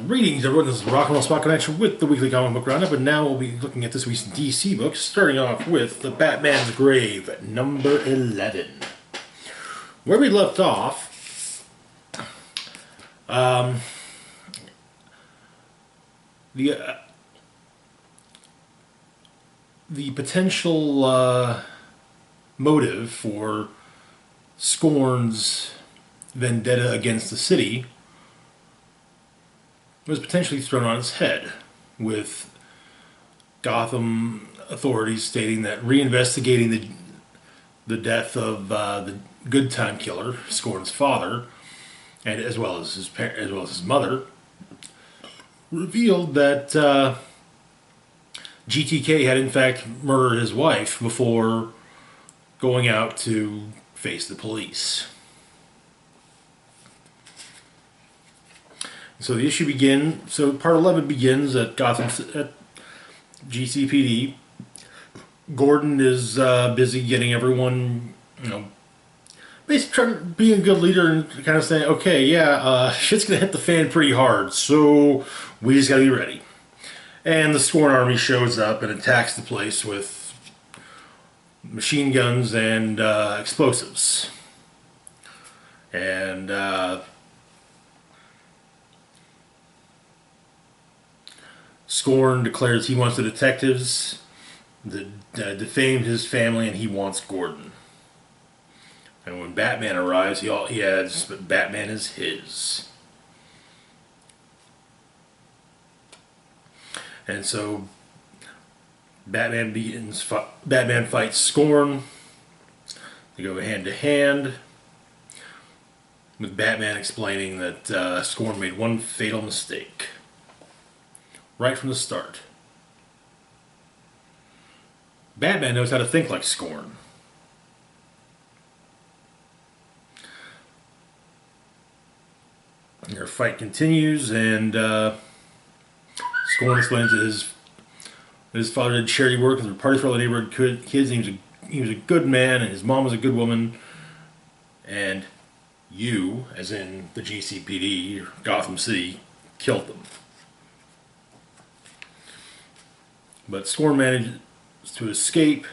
Greetings everyone, this is Rock and Roll Spot Connection with the weekly comic book roundup, and now we'll be looking at this week's DC books, starting off with The Batman's Grave, number 11. Where we left off, the potential motive for Scorn's vendetta against the city was potentially thrown on its head, with Gotham authorities stating that reinvestigating the death of the Good Time Killer, Scorn's father, and as well as his mother, revealed that GTK had in fact murdered his wife before going out to face the police. So the issue begins. So part 11 begins at at GCPD. Gordon is busy getting everyone, basically trying to be a good leader and kind of saying, okay, yeah, shit's gonna hit the fan pretty hard, so we just gotta be ready. And the Scorn army shows up and attacks the place with machine guns and explosives. And Scorn declares he wants the detectives that defamed his family, and he wants Gordon. And when Batman arrives, he adds, but Batman is his. And so Batman fights Scorn. They go hand to hand, with Batman explaining that Scorn made one fatal mistake right from the start. Batman knows how to think like Scorn. And their fight continues, and Scorn explains that his father did charity work and parties for all the neighborhood kids. And he was a good man, and his mom was a good woman. And you, as in the GCPD, Gotham City, killed them. But Scorn manages to escape.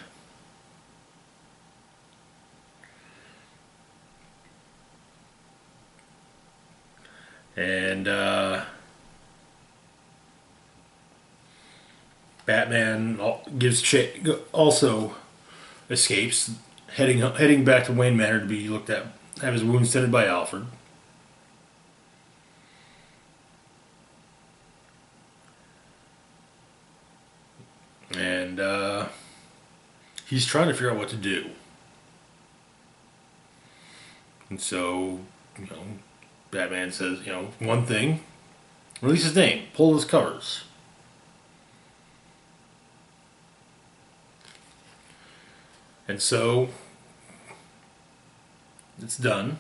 And Batman also escapes, heading back to Wayne Manor to be looked at, have his wounds tended by Alfred. And he's trying to figure out what to do. And so, Batman says, one thing, release his name, pull his covers. And so, it's done.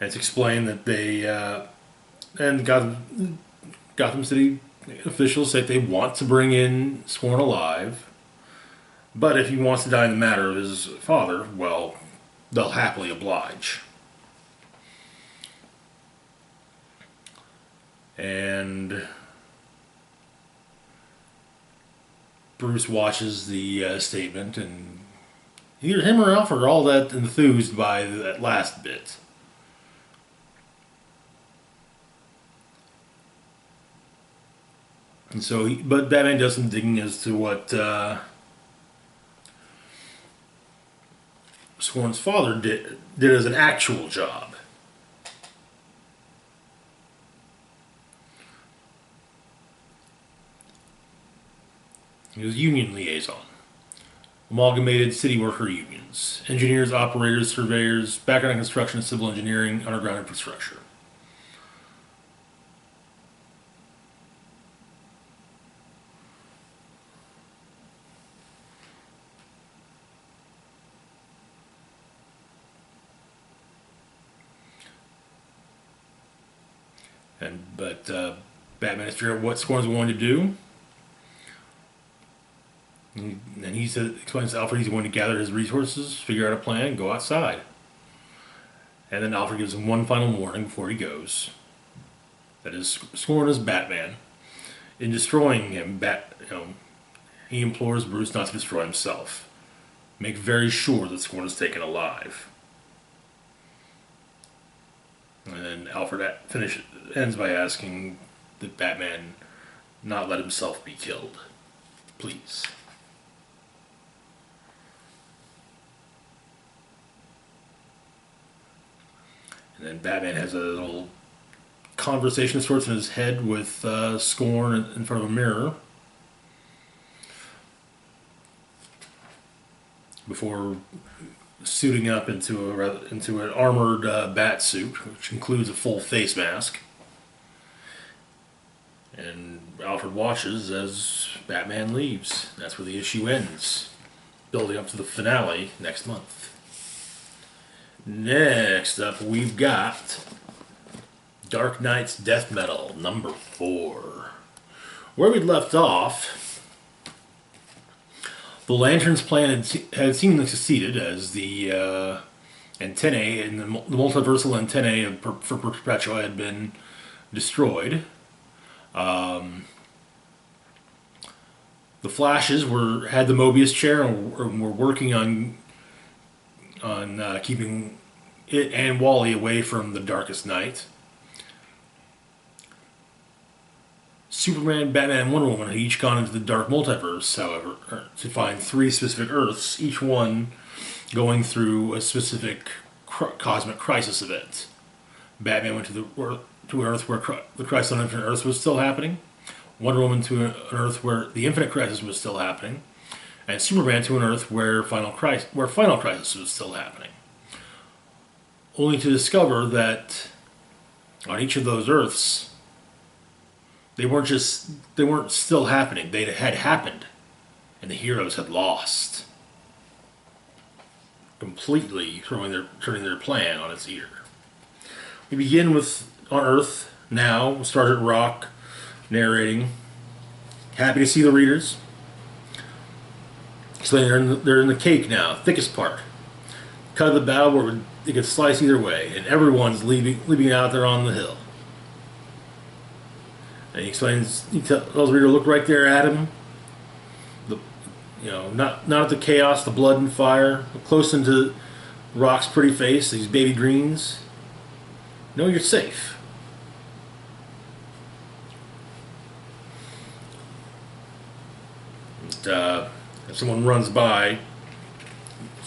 And it's explained that they, and Gotham City officials say they want to bring in Scorn alive, but if he wants to die in the matter of his father, well, they'll happily oblige. And Bruce watches the statement, and either him or Alfred are all that enthused by that last bit. And so, but Batman does some digging as to what Scorn's father did as an actual job. He was union liaison. Amalgamated city worker unions. Engineers, operators, surveyors, background in construction, civil engineering, underground infrastructure. But Batman is figuring out what Scorn's going to do. And he explains to Alfred he's going to gather his resources, figure out a plan, go outside. And then Alfred gives him one final warning before he goes. that is sworn as Batman. In destroying him, he implores Bruce not to destroy himself. Make very sure that Scorn is taken alive. And then Alfred ends by asking that Batman not let himself be killed. Please. And then Batman has a little conversation of sorts in his head with Scorn in front of a mirror before suiting up into an armored bat suit, which includes a full face mask. And Alfred watches as Batman leaves. That's where the issue ends, building up to the finale next month. Next up, we've got Dark Knight's Death Metal, number 4. Where we'd left off, the Lantern's plan had seemingly succeeded as the antennae and the multiversal antennae for Perpetua had been destroyed. The Flashes had the Mobius chair and were working on keeping it and Wally away from the Darkest Night. Superman, Batman, and Wonder Woman had each gone into the Dark Multiverse, however, to find 3 specific Earths, each one going through a specific cosmic crisis event. Batman went to an Earth where the Crisis on Infinite Earths was still happening, Wonder Woman to an Earth where the Infinite Crisis was still happening, and Superman to an Earth where Final Crisis was still happening. Only to discover that on each of those Earths, they weren't still happening. They had happened, and the heroes had lost, completely turning their plan on its ear. We begin on Earth now, Sergeant Rock narrating. Happy to see the readers. Explaining they're in the cake now, thickest part. Cut of the battle where it could slice either way, and everyone's leaving out there on the hill. And he tells the reader, look right there at him. Not at the chaos, the blood and fire. Look close into Rock's pretty face, these baby greens. Know you're safe. And, if someone runs by,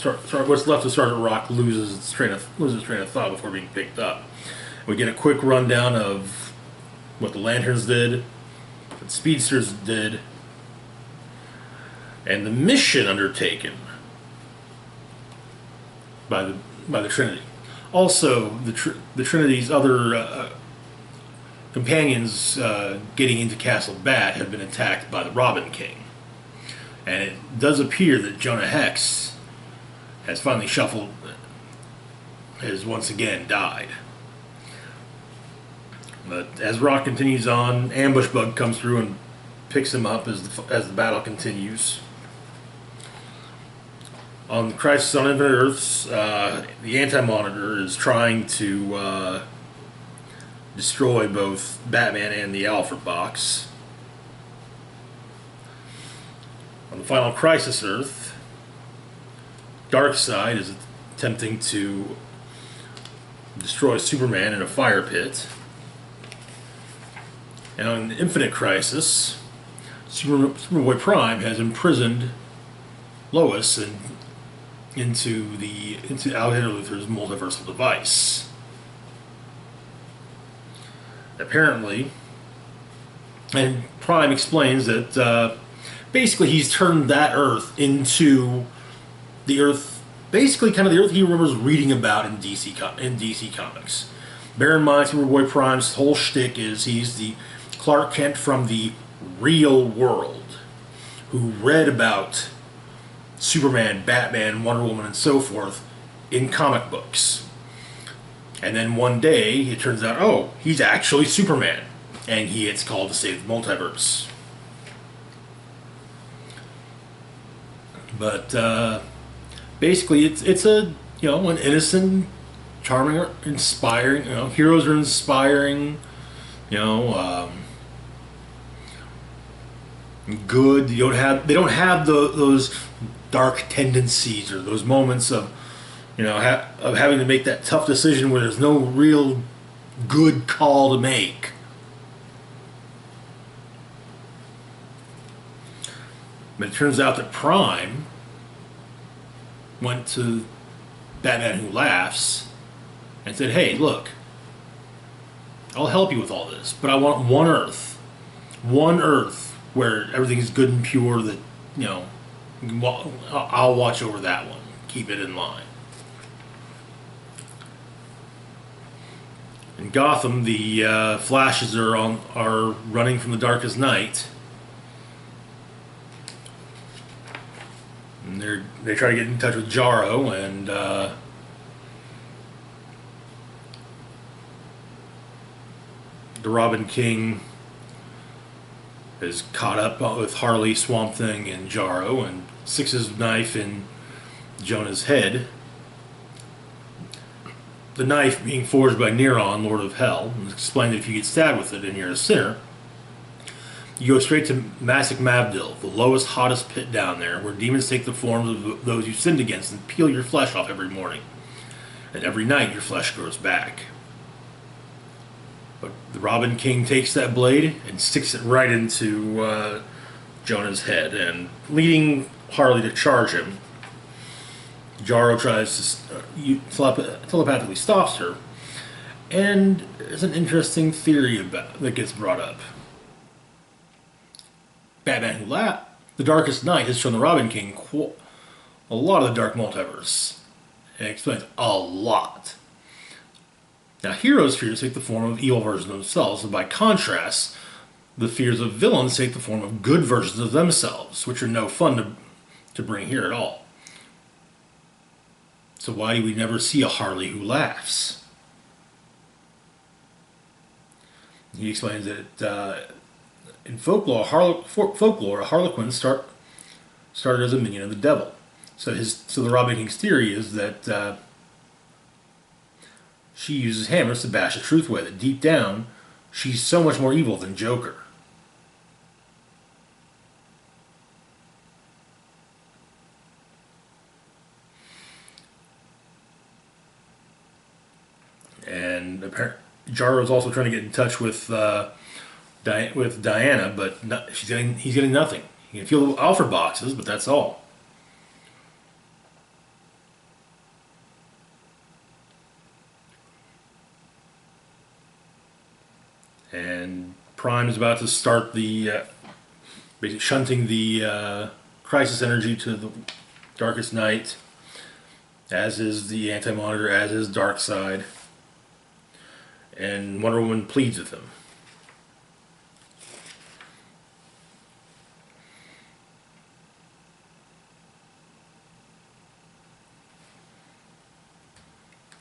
what's left of Sergeant Rock loses its train of thought before being picked up. We get a quick rundown of what the Lanterns did, what the Speedsters did, and the mission undertaken by the Trinity. Also, the Trinity's other companions getting into Castle Bat have been attacked by the Robin King. And it does appear that Jonah Hex has finally has once again died. But as Rock continues on, Ambush Bug comes through and picks him up as the battle continues. On Crisis on Infinite Earths, the Anti-Monitor is trying to destroy both Batman and the Alfred box. On the Final Crisis Earth, Darkseid is attempting to destroy Superman in a fire pit. And on Infinite Crisis, Superboy Prime has imprisoned Lois into Alexander Luthor's multiversal device. Apparently, and Prime explains that basically he's turned that Earth into the Earth, basically kind of the Earth he remembers reading about in DC Comics. Bear in mind, Superboy Prime's whole shtick is he's the Clark Kent from the real world who read about Superman, Batman, Wonder Woman, and so forth in comic books. And then one day, it turns out, oh, he's actually Superman. And he gets called to save the multiverse. But basically, it's an innocent, charming, inspiring. Heroes are inspiring. You know, good. They don't have those dark tendencies or those moments of of having to make that tough decision where there's no real good call to make. But it turns out that Prime went to Batman Who Laughs and said, "Hey, look, I'll help you with all this, but I want one Earth where everything is good and pure. That you know, I'll watch over that one, keep it in line." In Gotham, the Flashes are running from the darkest night, and they try to get in touch with Jarro, and the Robin King is caught up with Harley, Swamp Thing, and Jarro, and sticks his knife in Jonah's head. The knife being forged by Neron, Lord of Hell, and explained that if you get stabbed with it and you're a sinner, you go straight to Masik Mavdil, the lowest, hottest pit down there, where demons take the forms of those you sinned against and peel your flesh off every morning. And every night your flesh grows back. But the Robin King takes that blade and sticks it right into Jonah's head, and leading Harley to charge him, Jarro tries to telepathically stops her, and there's an interesting theory that gets brought up. Batman Who Laughs, The Darkest Night, has shown the Robin King a lot of the Dark Multiverse, and it explains a lot. Now, heroes' fears take the form of evil versions of themselves, and by contrast, the fears of villains take the form of good versions of themselves, which are no fun to bring here at all. So why do we never see a Harley who laughs? He explains that in folklore, a Harlequin started as a minion of the devil. So the Robin King's theory is that she uses hammers to bash the truth away. That deep down, she's so much more evil than Joker. And Jarro's also trying to get in touch with Diana, but he's getting nothing. He can feel little offer boxes, but that's all. And Prime is about to start basically shunting the crisis energy to the Darkest Night, as is the Anti-Monitor, as is Darkseid. And Wonder Woman pleads with him.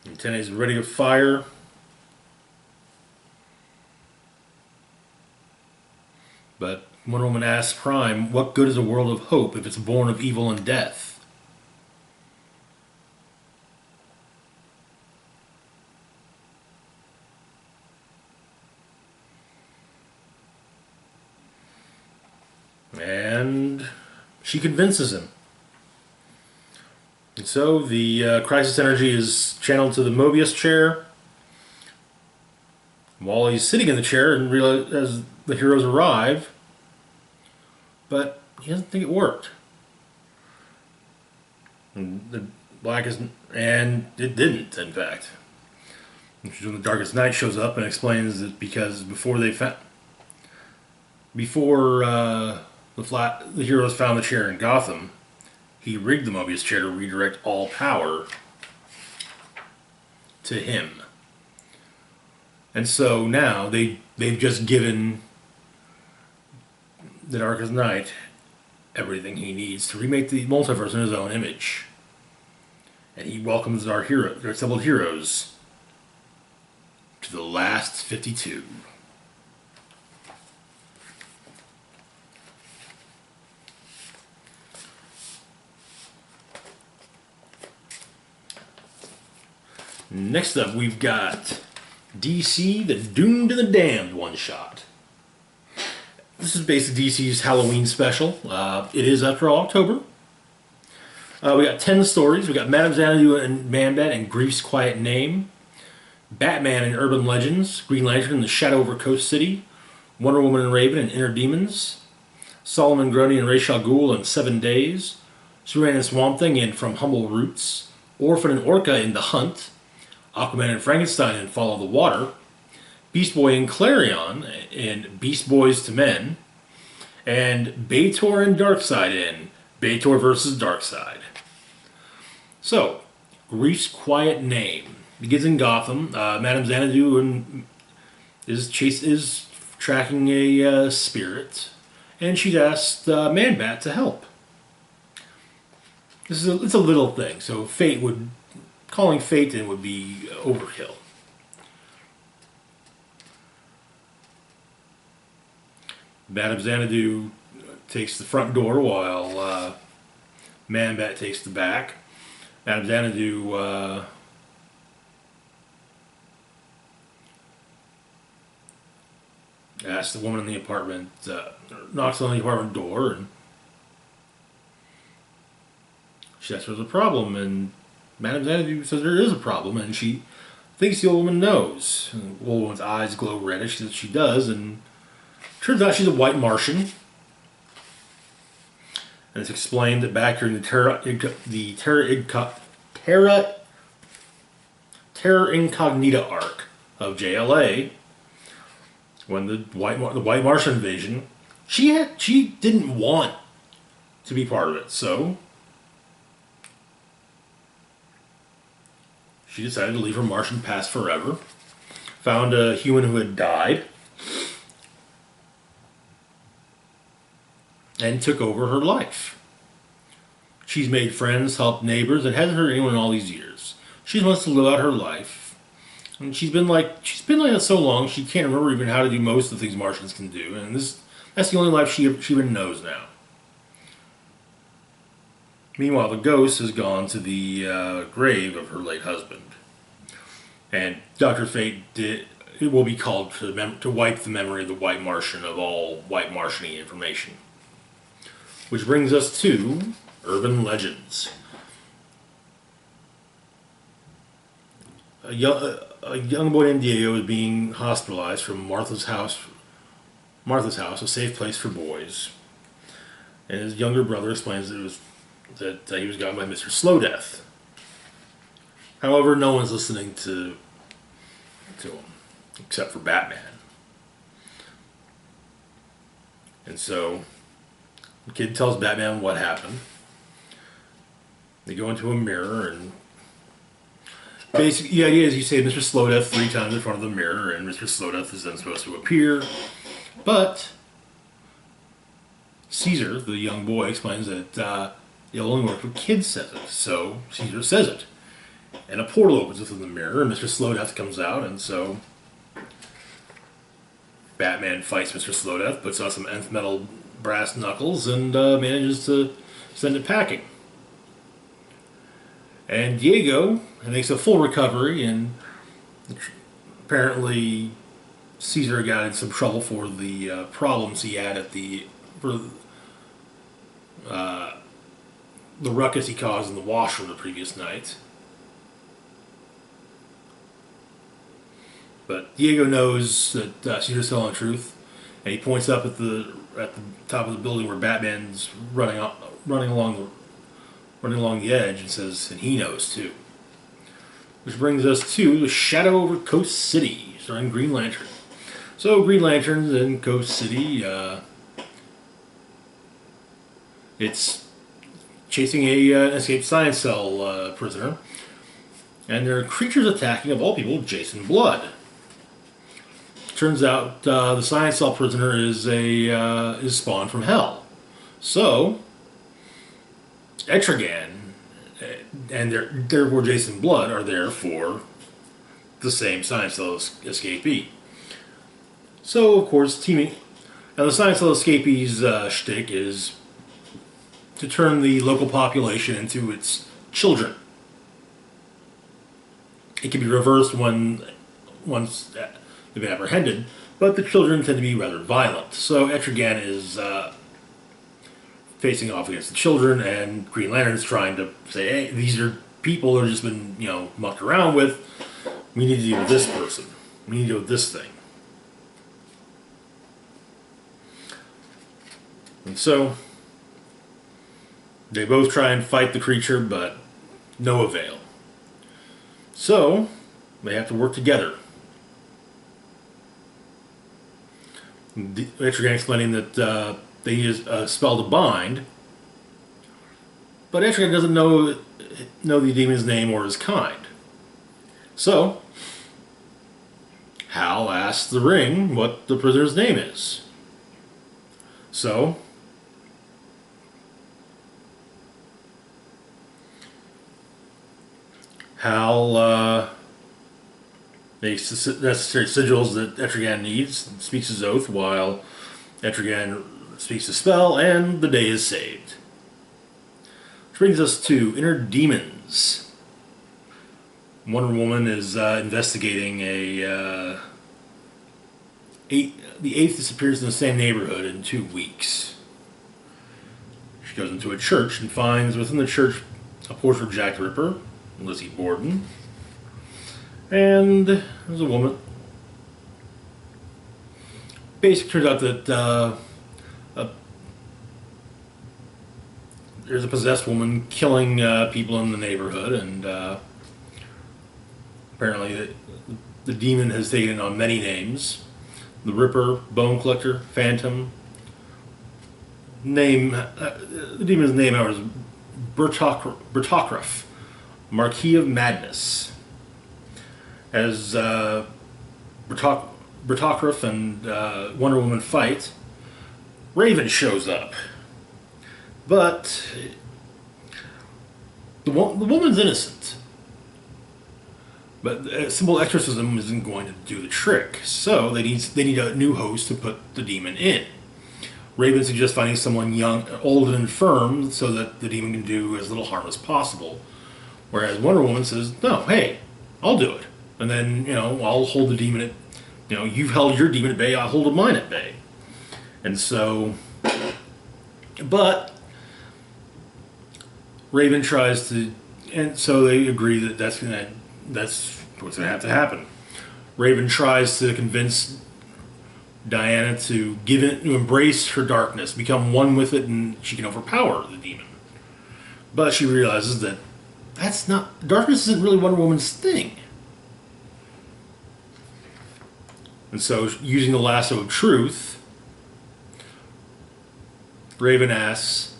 And Tene's ready to fire. But Wonder Woman asks Prime, what good is a world of hope if it's born of evil and death? And she convinces him. And so the crisis energy is channeled to the Mobius chair. While he's sitting in the chair and as the heroes arrive, but he doesn't think it worked. And it didn't, in fact. Which is when the Darkest Night shows up and explains that because before the heroes found the chair in Gotham, he rigged the Mobius chair to redirect all power to him. And so now they've just given the Darkest Knight everything he needs to remake the multiverse in his own image. And he welcomes our assembled heroes to the last 52. Next up, we've got DC, The Doomed and the Damned one-shot. This is basically DC's Halloween special. It is, after all, October. We got 10 stories. We got Madame Xanadu and Man-Bat and Grief's Quiet Name, Batman and Urban Legends, Green Lantern and the Shadow over Coast City, Wonder Woman and Raven and Inner Demons, Solomon Grundy and Ra's al Ghul in 7 Days, Superman and Swamp Thing in From Humble Roots, Orphan and Orca in The Hunt, Aquaman and Frankenstein in Follow the Water, Beast Boy and Clarion in Beast Boys to Men, and Baitor and Darkseid in Baitor vs. Darkseid. So, Grief's Quiet Name begins in Gotham. Madame Xanadu is tracking a spirit, and she's asked Man-Bat to help. It's a little thing, so calling Fate in would be overkill. Madame Xanadu takes the front door while Man-Bat takes the back. Madame Xanadu asks the woman in the apartment, knocks on the apartment door, and she asks if there's a problem, and Madame Xanadu says there is a problem, and she thinks the old woman knows. And the old woman's eyes glow reddish, that she does, and turns out she's a white Martian. And it's explained that back during the Terra Incognita arc of JLA, when the white Martian invasion, she didn't want to be part of it, so she decided to leave her Martian past forever. Found a human who had died, and took over her life. She's made friends, helped neighbors, and hasn't hurt anyone in all these years. She wants to live out her life, and she's been like that so long she can't remember even how to do most of the things Martians can do. And that's the only life she even knows now. Meanwhile, the ghost has gone to the grave of her late husband, and Dr. Fate will be called to wipe the memory of the White Martian of all White Martian-y information. Which brings us to Urban Legends. A young boy named Diego is being hospitalized from Martha's house, a safe place for boys. And his younger brother explains that he was gotten by Mr. Slowdeath. However, no one's listening to him, except for Batman. And so the kid tells Batman what happened. They go into a mirror, and basically the idea is you say Mr. Slowdeath 3 times in front of the mirror, and Mr. Slowdeath is then supposed to appear. But Caesar, the young boy, explains that it'll only work if a kid says it. So Caesar says it. And a portal opens within the mirror, and Mr. Slowdeath comes out, and so Batman fights Mr. Slowdeath, puts on some nth metal brass knuckles, and manages to send it packing. And Diego makes a full recovery, and apparently Caesar got in some trouble for the problems he had at the ruckus he caused in the washroom the previous night. But Diego knows that Caesar's telling the truth, and he points up at the top of the building where Batman's running along the edge, and says, and he knows too. Which brings us to The Shadow over Coast City, starring Green Lantern. So Green Lantern's in Coast City. It's chasing an escaped science cell prisoner, and there are creatures attacking, of all people, Jason Blood. Turns out the science cell prisoner is spawned from hell. So Etrigan and therefore Jason Blood are there for the same science cell escapee. So of course teaming, and the science cell escapee's shtick is to turn the local population into its children. It can be reversed when once they've been apprehended, but the children tend to be rather violent. So Etrigan is facing off against the children, and Green Lantern's trying to say, hey, these are people who have just been, mucked around with. We need to deal with this person. We need to deal with this thing. And so they both try and fight the creature, but no avail. So they have to work together. Etrigan explaining that they use a spell to bind, but Etrigan doesn't know the demon's name or his kind. So Hal asks the ring what the prisoner's name is. So Hal makes the necessary sigils that Etrigan needs, and speaks his oath while Etrigan speaks the spell, and the day is saved. Which brings us to Inner Demons. Wonder Woman is investigating the eighth disappears in the same neighborhood in 2 weeks. She goes into a church and finds within the church a portrait of Jack the Ripper, Lizzie Borden, and there's a woman. Basically, turns out that there's a possessed woman killing people in the neighborhood, and apparently the demon has taken on many names. The Ripper, Bone Collector, Phantom. The demon's name is Bertokraf, Marquis of Madness. As Bertokraf and Wonder Woman fight, Raven shows up. But the woman's innocent. But simple exorcism isn't going to do the trick. So they need a new host to put the demon in. Raven suggests finding someone young, old, and infirm so that the demon can do as little harm as possible. Whereas Wonder Woman says, no, hey, I'll do it. And then, I'll hold the demon at, you've held your demon at bay, I'll hold mine at bay. And so, but Raven tries to, and so they agree that that's what's going to have to happen. Raven tries to convince Diana to embrace her darkness, become one with it, and she can overpower the demon. But she realizes that darkness isn't really Wonder Woman's thing. And so, using the lasso of truth, Raven asks,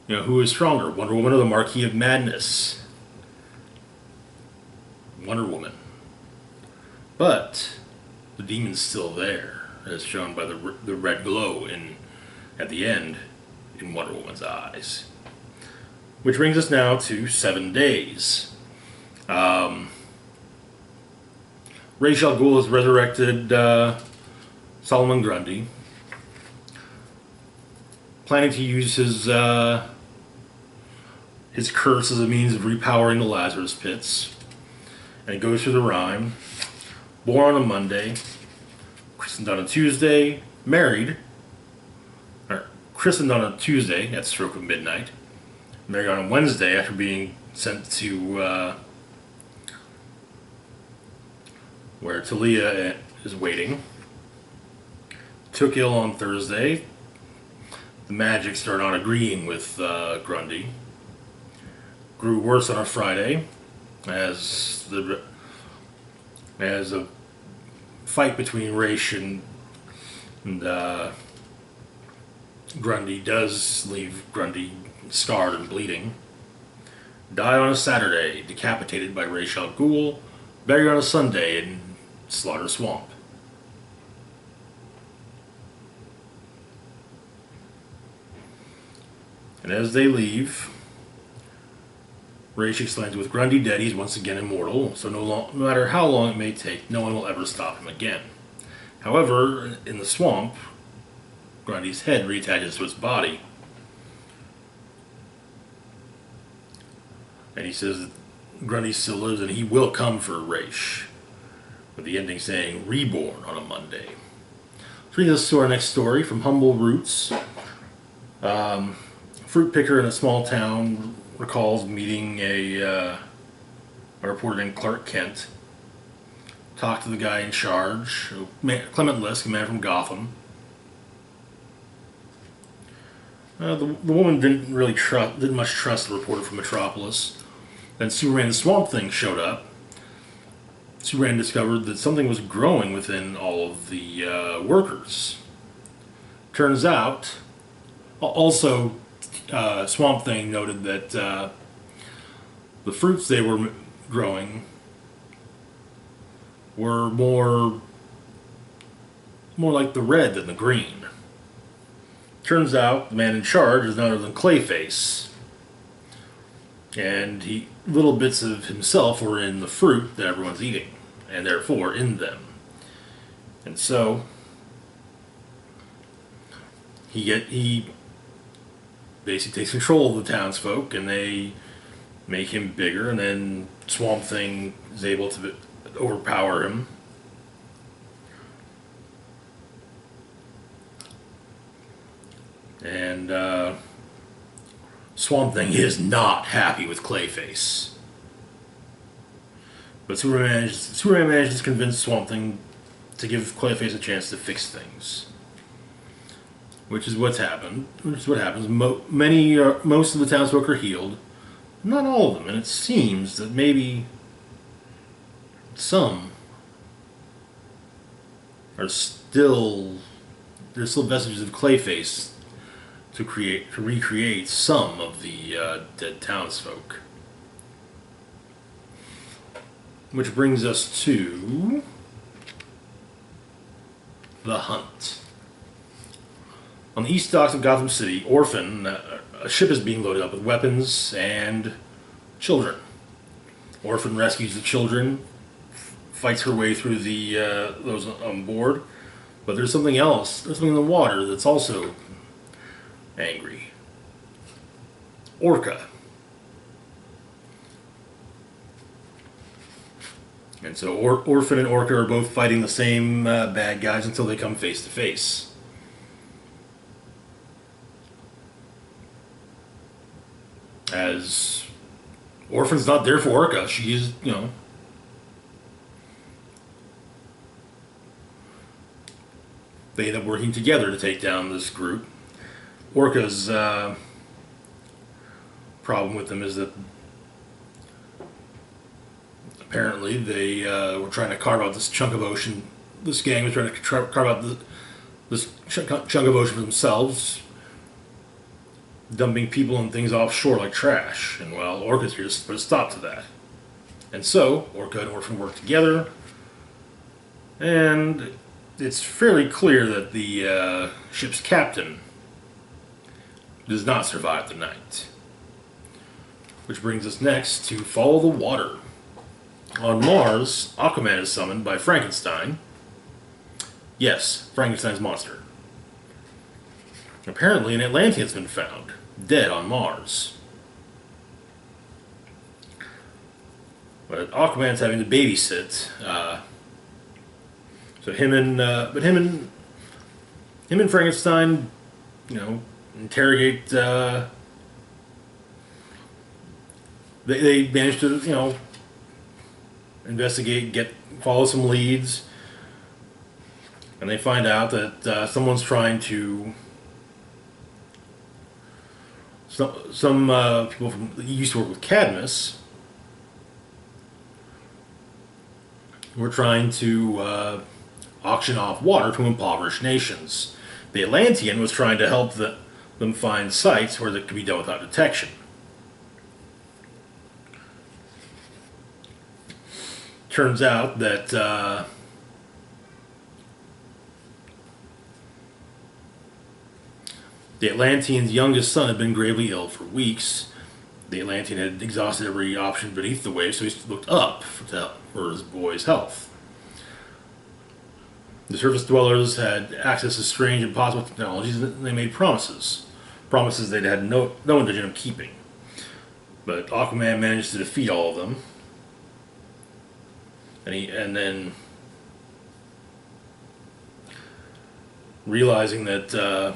who is stronger, Wonder Woman or the Marquis of Madness? Wonder Woman. But the demon's still there, as shown by the red glow at the end in Wonder Woman's eyes. Which brings us now to 7 days. Ra's al Ghul has resurrected Solomon Grundy, planning to use his curse as a means of repowering the Lazarus pits. And it goes through the rhyme. Born on a Monday, christened on a Tuesday, christened on a Tuesday at the stroke of midnight, married on a Wednesday after being sent to where Talia is waiting. Took ill on Thursday. The magic started not agreeing with Grundy. Grew worse on a Friday as a fight between Ra's and Grundy does leave Grundy scarred and bleeding. Died on a Saturday, decapitated by Ra's al Ghul. Buried on a Sunday in Slaughter Swamp. And as they leave, Ra's explains with Grundy dead, he's once again immortal, so no matter how long it may take, no one will ever stop him again. However, in the swamp, Grundy's head reattaches to his body. And he says Grundy still lives and he will come for Raish. With the ending saying, reborn on a Monday. Brings us to our next story from Humble Roots. Fruit picker in a small town recalls meeting a reporter named Clark Kent. Talked to the guy in charge, Clement Lisk, a man from Gotham. The woman didn't much trust the reporter from Metropolis. Then Superman the Swamp Thing showed up. Superman discovered that something was growing within all of the workers. Turns out, also, Swamp Thing noted that the fruits they were growing were more like the red than the green. Turns out, the man in charge is none other than Clayface. And little bits of himself were in the fruit that everyone's eating, and therefore in them. And so he basically takes control of the townsfolk, and they make him bigger, and then Swamp Thing is able to overpower him. And Swamp Thing is not happy with Clayface. But Superman manages to convince Swamp Thing to give Clayface a chance to fix things. Which is what happens. Most of the townsfolk are healed. Not all of them. And it seems that maybe some are still... There's still vestiges of Clayface to recreate some of the dead townsfolk. Which brings us to The Hunt. On the east docks of Gotham City, Orphan, a ship is being loaded up with weapons and children. Orphan rescues the children, fights her way through those on board, but there's something else. There's something in the water that's also angry. Orca. And so Orphan and Orca are both fighting the same bad guys until they come face to face. As Orphan's not there for Orca, she's, they end up working together to take down this group. Orca's problem with them is that apparently they were trying to carve out this chunk of ocean. This gang was trying to carve out this chunk of ocean for themselves, dumping people and things offshore like trash. And well, Orca's here to put a stop to that. And so, Orca and Orphan work together, and it's fairly clear that the ship's captain does not survive the night. Which brings us next to Follow the Water. On Mars, Aquaman is summoned by Frankenstein. Yes, Frankenstein's monster. Apparently an Atlantean's been found, dead on Mars. But Aquaman's having to babysit. So him and Frankenstein, interrogate. They manage to, investigate, follow some leads, and they find out that someone's trying to. Some people that used to work with Cadmus were trying to auction off water to impoverished nations. The Atlantean was trying to help them find sites where that could be done without detection. Turns out that the Atlantean's youngest son had been gravely ill for weeks. The Atlantean had exhausted every option beneath the waves, so he looked up for his boy's health. The surface dwellers had access to strange and impossible technologies, and they made promises. Promises they'd had no intention of keeping. But Aquaman managed to defeat all of them. And then realizing that a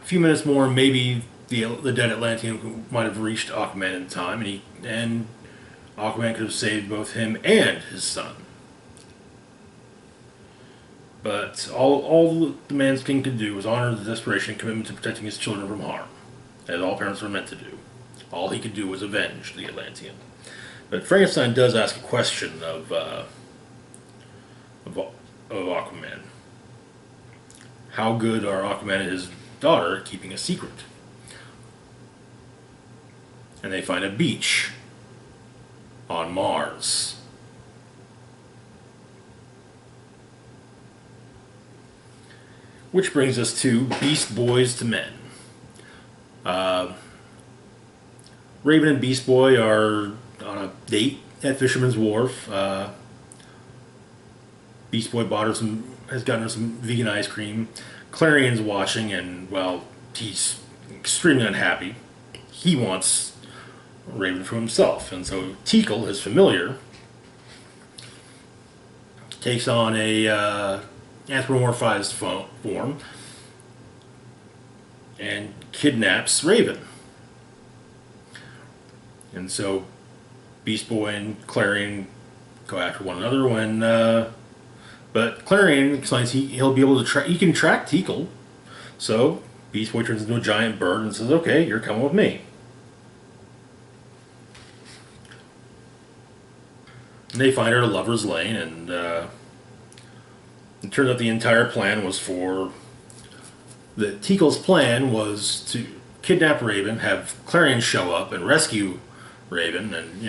few minutes more, maybe the dead Atlantean might have reached Aquaman in time, and Aquaman could have saved both him and his son. But all the man's king could do was honor the desperation and commitment to protecting his children from harm, as all parents were meant to do. All he could do was avenge the Atlantean. But Frankenstein does ask a question of Aquaman. How good are Aquaman and his daughter at keeping a secret? And they find a beach on Mars. Which brings us to Beast Boys to Men. Raven and Beast Boy are on a date at Fisherman's Wharf. Beast Boy has gotten her some vegan ice cream. Clarion's watching, and, well, he's extremely unhappy. He wants Raven for himself, and so Teakle, his familiar, takes on a anthropomorphized form and kidnaps Raven. And so Beast Boy and Clarion go after one another but Clarion explains he'll be able to he can track Teakle. So Beast Boy turns into a giant bird and says, "Okay, you're coming with me." And they find her at a lover's lane, and it turns out the entire plan was Teakle's plan was to kidnap Raven, have Clarion show up and rescue Raven, and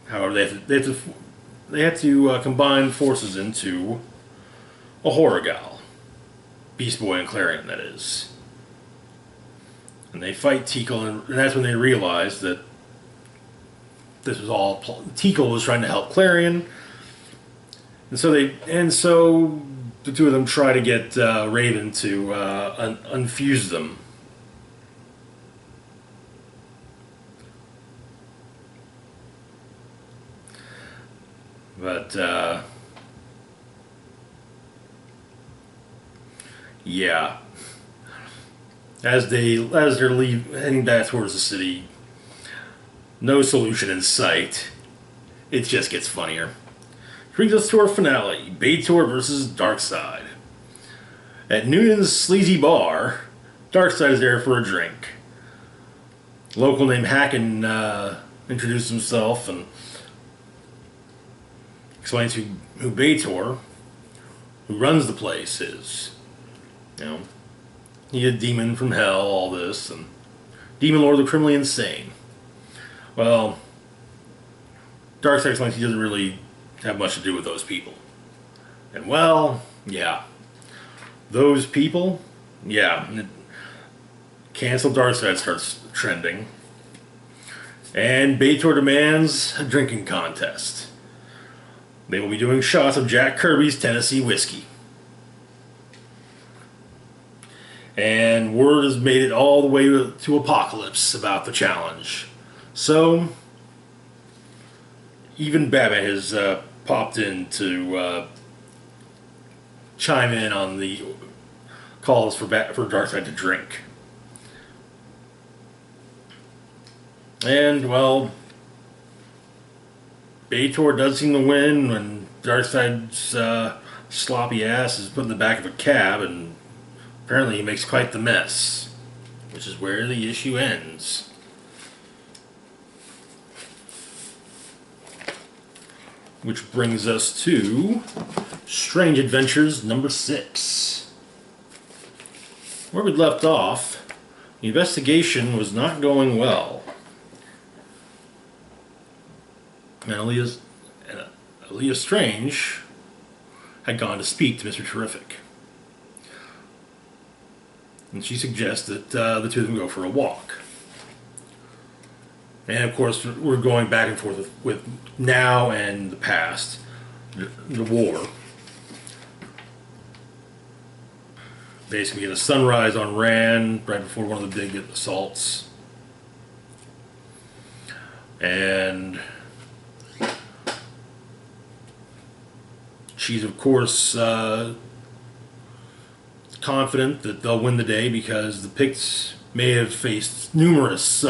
however they have to combine forces into a horror gal, Beast Boy and Clarion, that is, and they fight Teakle, and that's when they realize that this was all Teakle was trying to help Clarion, and so the two of them try to get Raven to unfuse them. But yeah, as they're heading back towards the city, no solution in sight. It just gets funnier. Brings us to our finale: Baitor versus Darkseid. At Noonan's sleazy bar, Darkseid is there for a drink. A local named Hacken introduces himself and explains who Baitor, who runs the place, is. He's a demon from hell, all this, and demon lord of the criminally insane. Well, Darkseid explains he doesn't really have much to do with those people. And, well, yeah. Those people? Yeah. Cancel Darkseid starts trending. And Baitor demands a drinking contest. They will be doing shots of Jack Kirby's Tennessee whiskey. And word has made it all the way to Apocalypse about the challenge. So, even Batman has popped in to chime in on the calls for Darkseid to drink. And, well, Baitor does seem to win when Darkseid's sloppy ass is put in the back of a cab, and apparently he makes quite the mess, which is where the issue ends. Which brings us to Strange Adventures number 6. Where we left off, the investigation was not going well. And Aaliyah Strange had gone to speak to Mr. Terrific. And she suggests that the two of them go for a walk. And of course, we're going back and forth with now and the past, the war. basically get a sunrise on Ran right before one of the big assaults. And she's, of course, confident that they'll win the day because the Picts may have faced numerous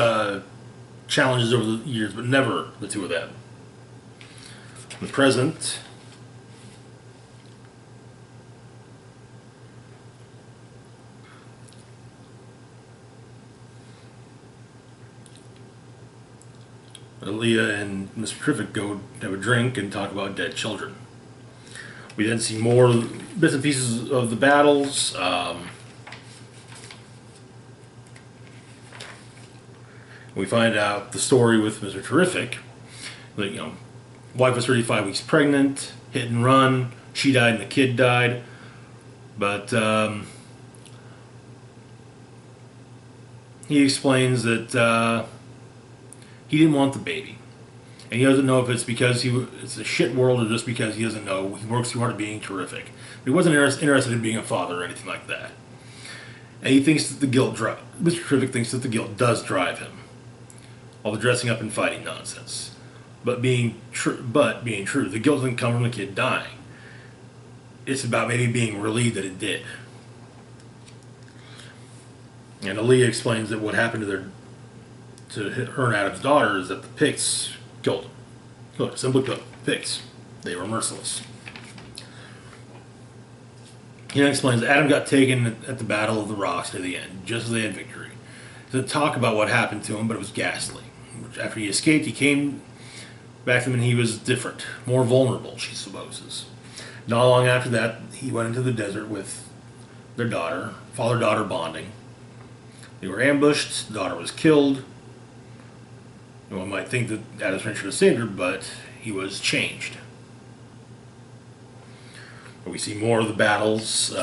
challenges over the years, but never the two of them. In the present, Aaliyah and Mr. Terrific go have a drink and talk about dead children. We then see more bits and pieces of the battles. We find out the story with Mr. Terrific. Like, wife was 35 weeks pregnant, hit and run. She died and the kid died. But he explains that he didn't want the baby. And he doesn't know if it's because it's a shit world or just because he doesn't know. He works too hard at being terrific. He wasn't interested in being a father or anything like that. And he thinks that the guilt Mr. Terrific thinks that the guilt does drive him. All the dressing up and fighting nonsense. But being true, the guilt doesn't come from the kid dying. It's about maybe being relieved that it did. And Aaliyah explains that what happened to her and Adam's daughter is that the Picts killed him. Look, simply put, Picts. They were merciless. He then explains that Adam got taken at the Battle of the Rocks to the end, just as they had victory. To talk about what happened to him, but it was ghastly. After he escaped, he came back to them and he was different, more vulnerable, she supposes. Not long after that, he went into the desert with their daughter, father-daughter bonding. They were ambushed, the daughter was killed. One might think that Adam's friend should have saved her, but he was changed. But we see more of the battles.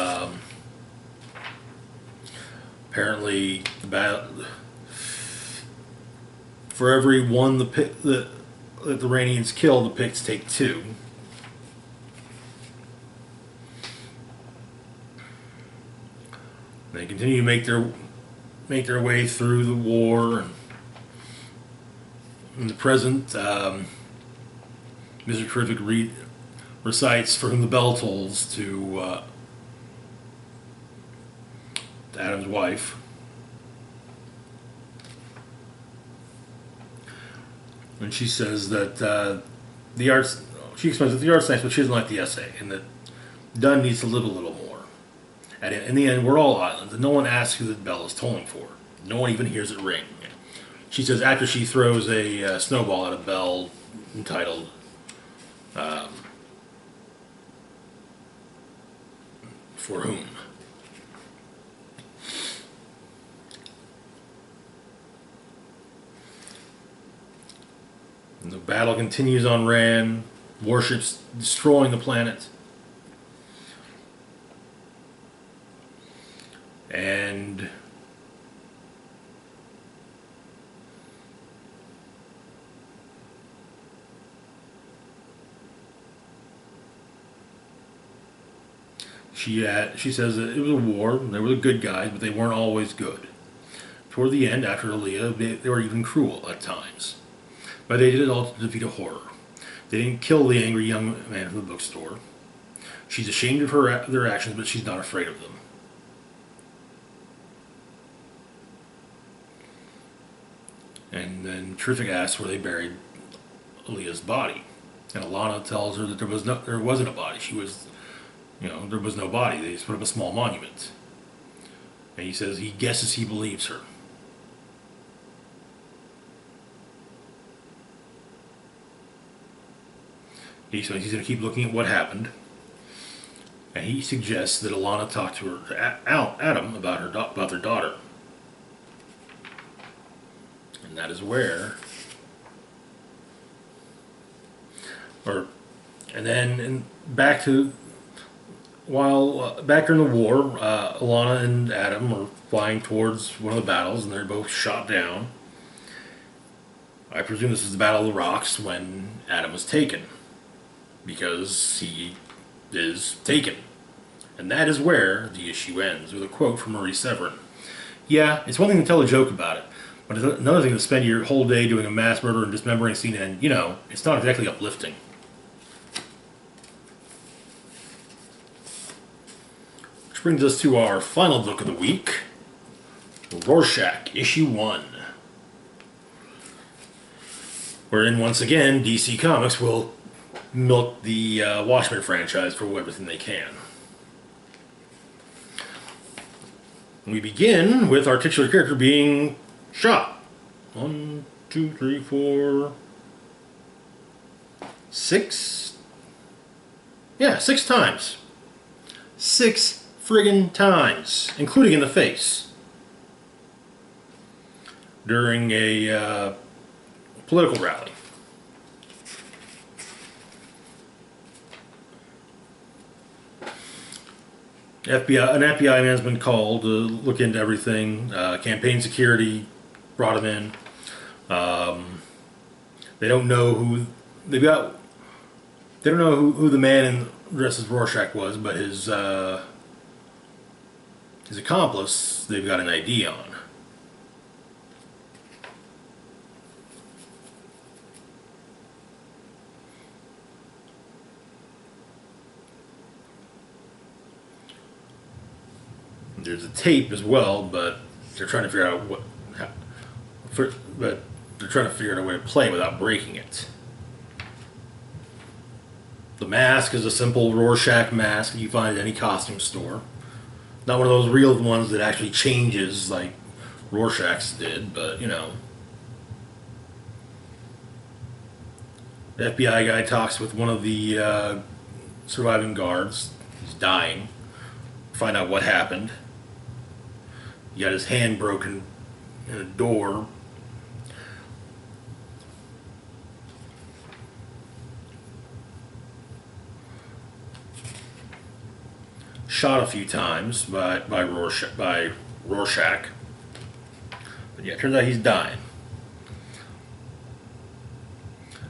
Apparently, for every one that the Iranians kill, the Picts take two. They continue to make their way through the war. And in the present, Mr. Terrific recites "For Whom the Bell Tolls" to Adam's wife. And she says that she explains that the art's nice, but she doesn't like the essay, and that Dunn needs to live a little more. And in the end, we're all islands, and no one asks who the bell is tolling for. No one even hears it ring. She says after she throws a snowball at a bell entitled "For Whom." And the battle continues on Ran, warships destroying the planet. And she says that it was a war, there were the good guys, but they weren't always good. Toward the end, after Aaliyah, they were even cruel at times. But they did it all to defeat a horror. They didn't kill the angry young man from the bookstore. She's ashamed of their actions, but she's not afraid of them. And then Terrific asks where they buried Aaliyah's body. And Alana tells her that there wasn't a body. There was no body. They just put up a small monument. And he says he guesses he believes her. He says he's going to keep looking at what happened. And he suggests that Alana talk to Adam about their daughter. And that is where, back during the war, Alana and Adam were flying towards one of the battles, and they're both shot down. I presume this is the Battle of the Rocks when Adam was taken, because he is taken. And that is where the issue ends, with a quote from Marie Severin. Yeah, it's one thing to tell a joke about it, but it's another thing to spend your whole day doing a mass murder and dismembering scene, and, you know, it's not exactly uplifting. Which brings us to our final book of the week, Rorschach, Issue 1. Wherein, once again, DC Comics will milk the Watchmen franchise for everything they can. We begin with our titular character being shot. 1, 2, 3, 4, 6? Yeah, 6 times. 6 friggin' times, including in the face. During a political rally. An FBI man's been called to look into everything. Campaign security brought him in. They don't know who they don't know who the man dressed as Rorschach was, but his accomplice they've got an ID on. There's a tape as well, but they're trying to figure out but they're trying to figure out a way to play without breaking it. The mask is a simple Rorschach mask you find at any costume store. Not one of those real ones that actually changes like Rorschach's did, but you know. The FBI guy talks with one of the surviving guards. He's dying. Find out what happened. He got his hand broken in a door. Shot a few times by Rorschach. But yeah, it turns out he's dying.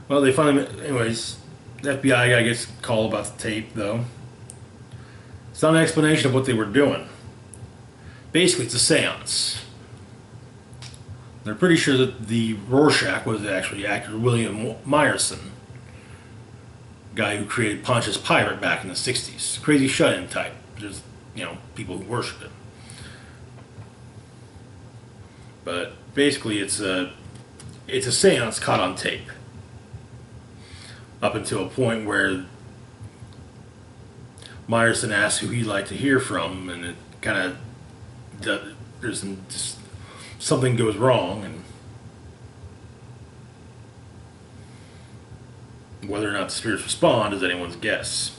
Well, they finally, anyways, the FBI guy gets a call about the tape, though. It's not an explanation of what they were doing. Basically, it's a seance. They're pretty sure that the Rorschach was actually actor William Myerson, guy who created Pontius Pilate back in the 60s. Crazy shut-in type. There's, you know, people who worship him. But basically, it's a seance caught on tape. Up until a point where Myerson asks who he'd like to hear from, and it kind of there's something goes wrong, and whether or not the spirits respond is anyone's guess.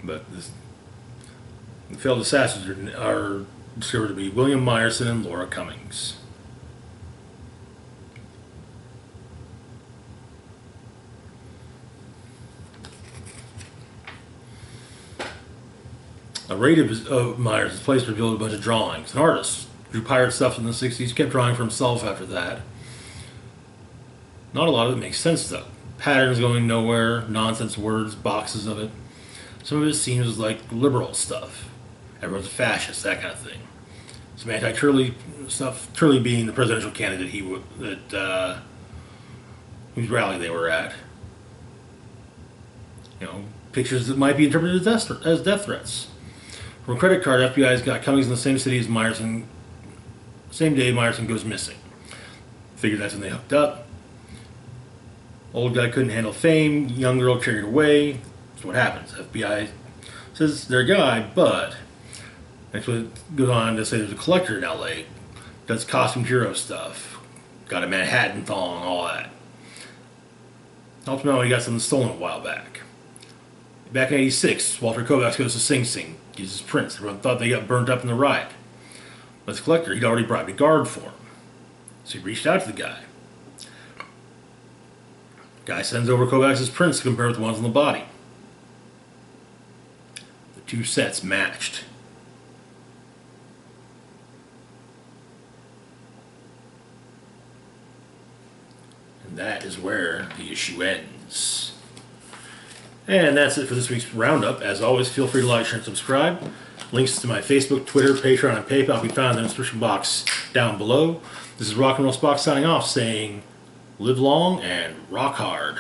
But the failed assassins are discovered to be William Myerson and Laura Cummings. A raid of Myers' place revealed a bunch of drawings. An artist drew pirate stuff in the 60s, kept drawing for himself after that. Not a lot of it makes sense, though. Patterns going nowhere, nonsense words, boxes of it. Some of it seems like liberal stuff. Everyone's a fascist, that kind of thing. Some anti-Turley stuff. Turley being the presidential candidate whose rally they were at. You know, pictures that might be interpreted as death threats. From a credit card, FBI's got Cummings in the same city as Myerson. Same day Myerson goes missing. Figured that's when they hooked up. Old guy couldn't handle fame. Young girl carried away. That's what happens. FBI says they're a guy, but actually it goes on to say there's a collector in LA. Does costume hero stuff. Got a Manhattan thong, all that. Ultimately, he got something stolen a while back. Back in '86, Walter Kovacs goes to Sing Sing. He's his prince. Everyone thought they got burnt up in the riot. But the collector, he'd already bribed a guard for him. So he reached out to the guy. Guy sends over Kovacs' prints to compare with the ones on the body. The two sets matched. that is where the issue ends. And that's it for this week's roundup. As always, feel free to like, share, and subscribe. Links to my Facebook, Twitter, Patreon, and PayPal can be found in the description box down below. This is Rock and Roll Spock signing off, saying, live long and rock hard.